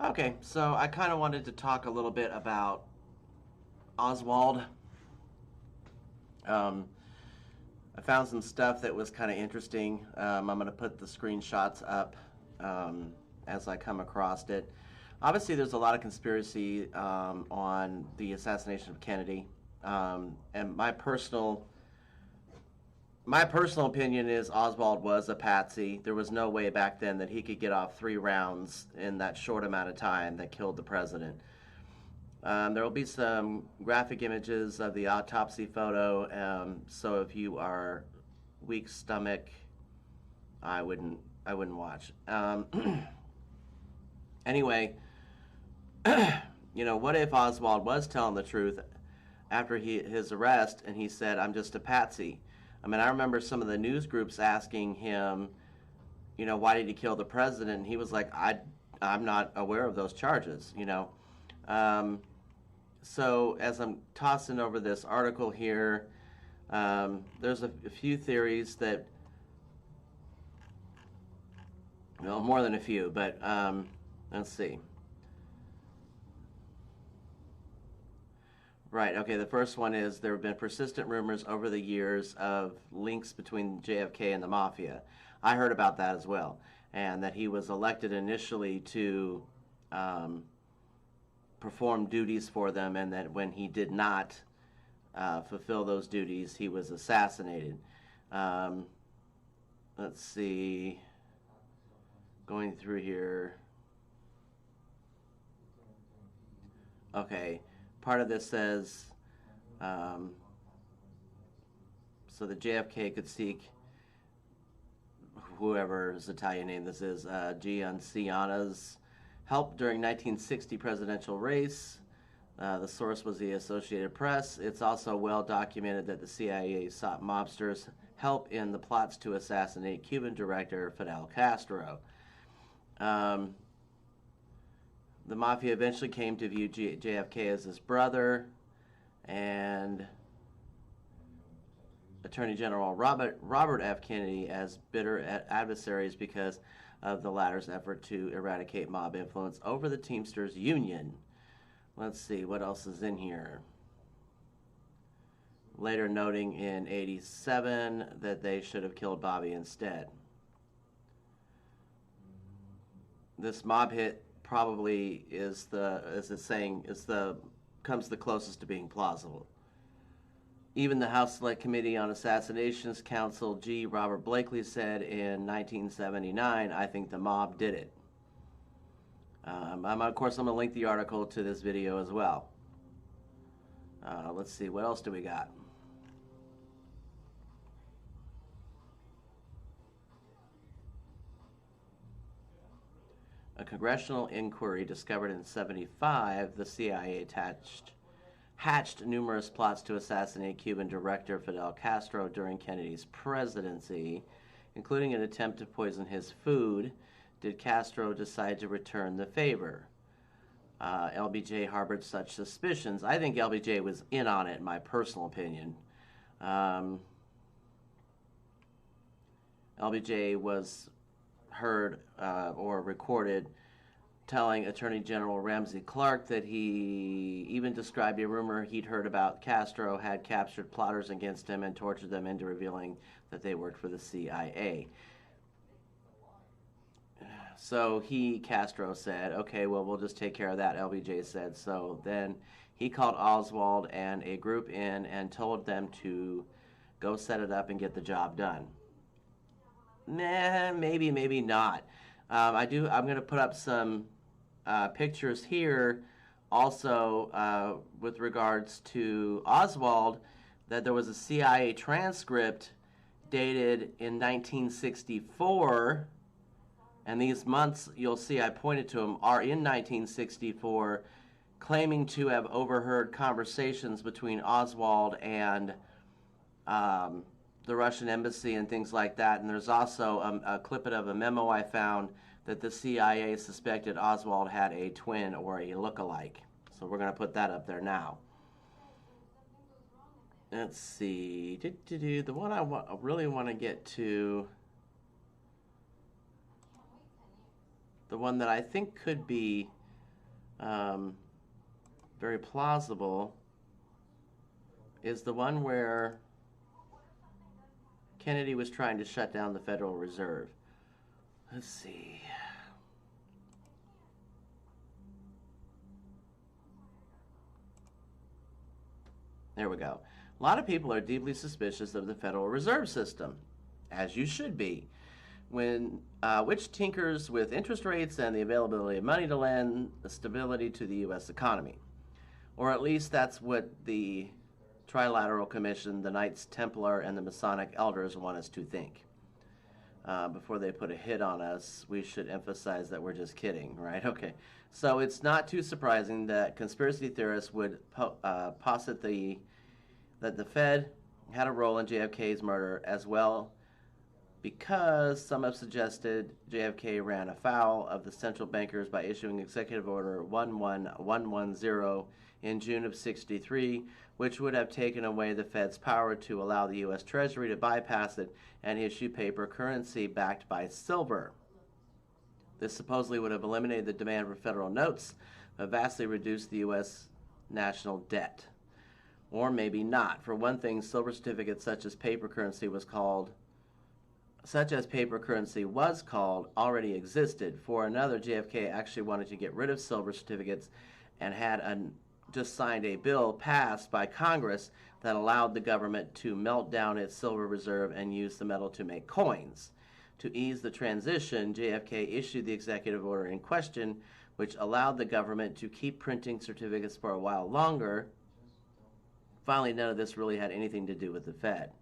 Okay, so I kind of wanted to talk a little bit about Oswald. Um, I found some stuff that was kind of interesting. I'm going to put the screenshots up as I come across it. Obviously, there's a lot of conspiracy on the assassination of Kennedy, and my personal opinion is Oswald was a patsy. There was no way back then that he could get off 3 rounds in that short amount of time that killed the president. There will be some graphic images of the autopsy photo. So if you are weak stomach, I wouldn't watch. Anyway, what if Oswald was telling the truth after his arrest, and he said, "I'm just a patsy"? I mean, I remember some of the news groups asking him, why did he kill the president? And he was like, I'm not aware of those charges. So as I'm tossing over this article here, there's a few theories that, well, more than a few, but let's see. Right, okay, the first one is there have been persistent rumors over the years of links between JFK and the mafia. I heard about that as well, and that he was elected initially to perform duties for them, and that when he did not fulfill those duties, he was assassinated. Let's see, going through here. Okay, part of this says so the JFK could seek whoever's Italian name this is, Gianciana's help during 1960 presidential race. The source was the Associated Press. It's also well documented that the CIA sought mobsters' help in the plots to assassinate Cuban director Fidel Castro. The mafia eventually came to view JFK as his brother, and Attorney General Robert F. Kennedy as bitter adversaries because of the latter's effort to eradicate mob influence over the Teamsters Union. Let's see, what else is in here? Later noting in '87 that they should have killed Bobby instead. This mob hit probably comes the closest to being plausible. Even the House Select Committee on Assassinations Counsel G. Robert Blakely said in 1979, "I think the mob did it." Of course, I'm going to link the article to this video as well. Let's see, what else do we got? A congressional inquiry discovered in '75 the CIA hatched numerous plots to assassinate Cuban director Fidel Castro during Kennedy's presidency, including an attempt to poison his food. Did Castro decide to return the favor? LBJ harbored such suspicions. I think LBJ was in on it, in my personal opinion. LBJ was heard or recorded telling Attorney General Ramsey Clark that he even described a rumor he'd heard about Castro had captured plotters against him and tortured them into revealing that they worked for the CIA. So Castro said, okay, well, we'll just take care of that, LBJ said. So then he called Oswald and a group in and told them to go set it up and get the job done. Nah, maybe not. I'm going to put up some pictures here also with regards to Oswald, that there was a CIA transcript dated in 1964, and these months, you'll see I pointed to them, are in 1964, claiming to have overheard conversations between Oswald and the Russian embassy and things like that. And there's also a clip of a memo I found that the CIA suspected Oswald had a twin or a look-alike. So we're going to put that up there now. Let's see. The one I really want to get to, the one that I think could be very plausible is the one where Kennedy was trying to shut down the Federal Reserve. Let's see. There we go. A lot of people are deeply suspicious of the Federal Reserve System, as you should be, which tinkers with interest rates and the availability of money to lend stability to the U.S. economy. Or at least that's what the Trilateral Commission, the Knights Templar, and the Masonic Elders want us to think. Before they put a hit on us, we should emphasize that we're just kidding, right? Okay. So it's not too surprising that conspiracy theorists would posit that the Fed had a role in JFK's murder as well, because some have suggested JFK ran afoul of the central bankers by issuing Executive Order 11110 in June of '63, which would have taken away the Fed's power to allow the U.S. Treasury to bypass it and issue paper currency backed by silver. This supposedly would have eliminated the demand for federal notes, but vastly reduced the U.S. national debt. Or maybe not. For one thing, silver certificates such as paper currency was called, already existed. For another, JFK actually wanted to get rid of silver certificates and had just signed a bill passed by Congress that allowed the government to melt down its silver reserve and use the metal to make coins. To ease the transition, JFK issued the executive order in question, which allowed the government to keep printing certificates for a while longer. Finally, none of this really had anything to do with the Fed.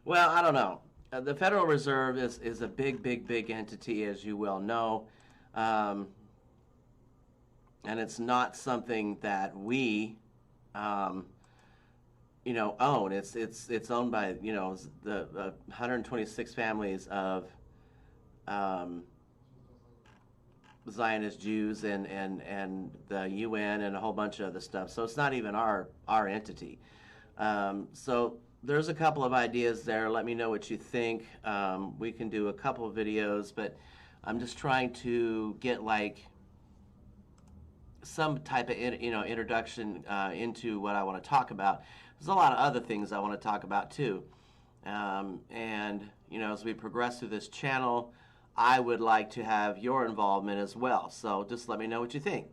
Well, I don't know. The Federal Reserve is a big entity, as you well know. And it's not something that we, own. It's owned by, the 126 families of Zionist Jews and the UN and a whole bunch of other stuff. So it's not even our entity. So there's a couple of ideas there. Let me know what you think. We can do a couple of videos, but I'm just trying to get some type of introduction into what I want to talk about. There's a lot of other things I want to talk about too. As we progress through this channel, I would like to have your involvement as well. So just let me know what you think.